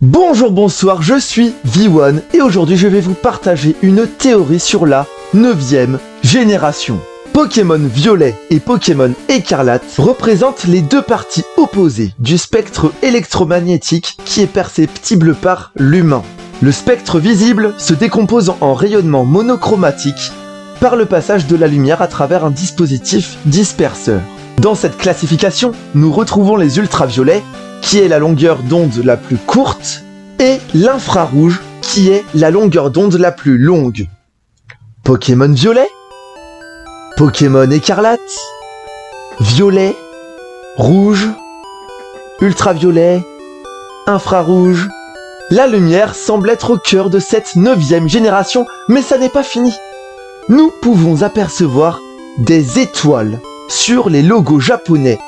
Bonjour, bonsoir, je suis V1 et aujourd'hui je vais vous partager une théorie sur la 9e génération. Pokémon Violet et Pokémon Écarlate représentent les deux parties opposées du spectre électromagnétique qui est perceptible par l'humain. Le spectre visible se décompose en rayonnement monochromatique par le passage de la lumière à travers un dispositif disperseur. Dans cette classification, nous retrouvons les ultraviolets, qui est la longueur d'onde la plus courte, et l'infrarouge, qui est la longueur d'onde la plus longue. Pokémon Violet, Pokémon Écarlate, Violet, Rouge, Ultraviolet, Infrarouge. La lumière semble être au cœur de cette 9e génération, mais ça n'est pas fini. Nous pouvons apercevoir des étoiles sur les logos japonais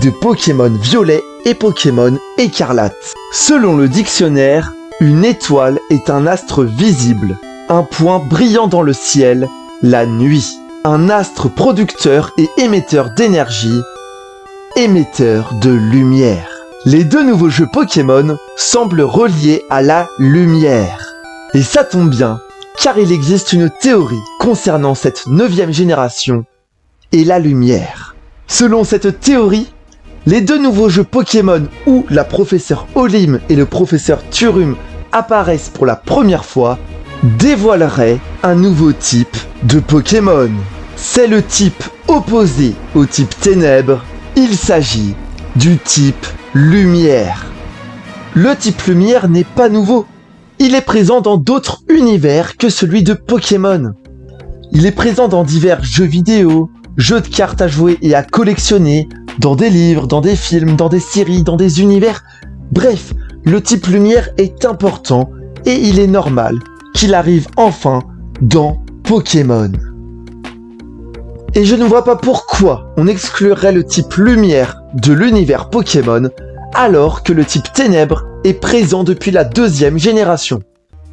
de Pokémon Violet et Pokémon Écarlate. Selon le dictionnaire, une étoile est un astre visible, un point brillant dans le ciel, la nuit. Un astre producteur et émetteur d'énergie, émetteur de lumière. Les deux nouveaux jeux Pokémon semblent reliés à la lumière. Et ça tombe bien, car il existe une théorie concernant cette 9e génération et la lumière. Selon cette théorie, les deux nouveaux jeux Pokémon où la professeure Olim et le professeur Turum apparaissent pour la première fois dévoileraient un nouveau type de Pokémon. C'est le type opposé au type ténèbres, il s'agit du type lumière. Le type lumière n'est pas nouveau, il est présent dans d'autres univers que celui de Pokémon. Il est présent dans divers jeux vidéo, jeux de cartes à jouer et à collectionner, dans des livres, dans des films, dans des séries, dans des univers. Bref, le type lumière est important et il est normal qu'il arrive enfin dans Pokémon. Et je ne vois pas pourquoi on exclurait le type lumière de l'univers Pokémon alors que le type ténèbres est présent depuis la 2e génération.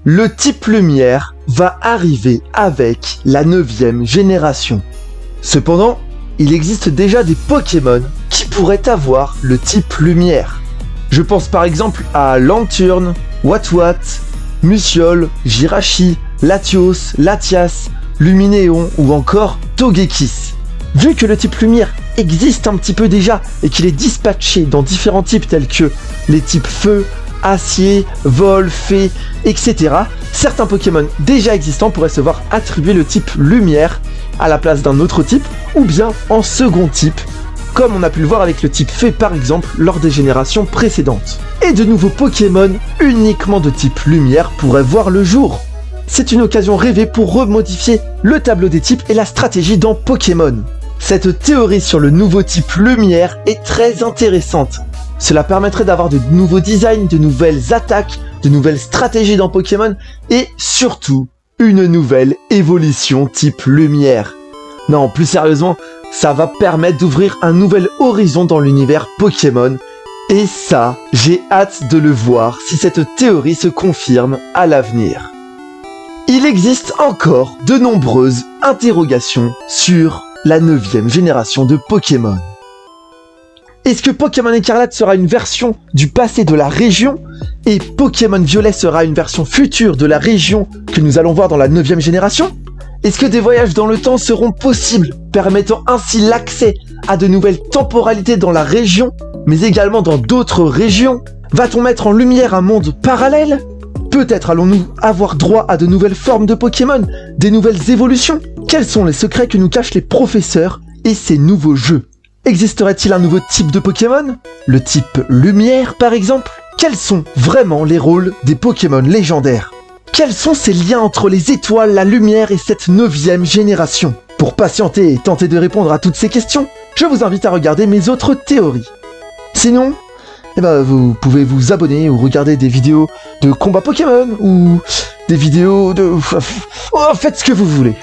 Le type lumière va arriver avec la 9e génération. Cependant, il existe déjà des Pokémon qui pourraient avoir le type lumière. Je pense par exemple à Lanturne, Watwat, Musiole, Jirachi, Latios, Latias, Luminéon ou encore Togekiss. Vu que le type lumière existe un petit peu déjà et qu'il est dispatché dans différents types tels que les types feu, acier, vol, fée, etc., certains Pokémon déjà existants pourraient se voir attribuer le type lumière à la place d'un autre type ou bien en second type, comme on a pu le voir avec le type fée par exemple lors des générations précédentes. Et de nouveaux Pokémon uniquement de type lumière pourraient voir le jour. C'est une occasion rêvée pour remodifier le tableau des types et la stratégie dans Pokémon. Cette théorie sur le nouveau type lumière est très intéressante. Cela permettrait d'avoir de nouveaux designs, de nouvelles attaques, de nouvelles stratégies dans Pokémon et surtout une nouvelle évolution type lumière. Non, plus sérieusement, ça va permettre d'ouvrir un nouvel horizon dans l'univers Pokémon. Et ça, j'ai hâte de le voir si cette théorie se confirme à l'avenir. Il existe encore de nombreuses interrogations sur la 9e génération de Pokémon. Est-ce que Pokémon Écarlate sera une version du passé de la région et Pokémon Violet sera une version future de la région que nous allons voir dans la 9e génération? Est-ce que des voyages dans le temps seront possibles, permettant ainsi l'accès à de nouvelles temporalités dans la région, mais également dans d'autres régions? Va-t-on mettre en lumière un monde parallèle? Peut-être allons-nous avoir droit à de nouvelles formes de Pokémon, des nouvelles évolutions? Quels sont les secrets que nous cachent les professeurs et ces nouveaux jeux? Existerait-il un nouveau type de Pokémon? Le type lumière par exemple? Quels sont vraiment les rôles des Pokémon légendaires? Quels sont ces liens entre les étoiles, la lumière et cette 9e génération? Pour patienter et tenter de répondre à toutes ces questions, je vous invite à regarder mes autres théories. Sinon, vous pouvez vous abonner ou regarder des vidéos de combat Pokémon ou des vidéos de... Oh, faites ce que vous voulez.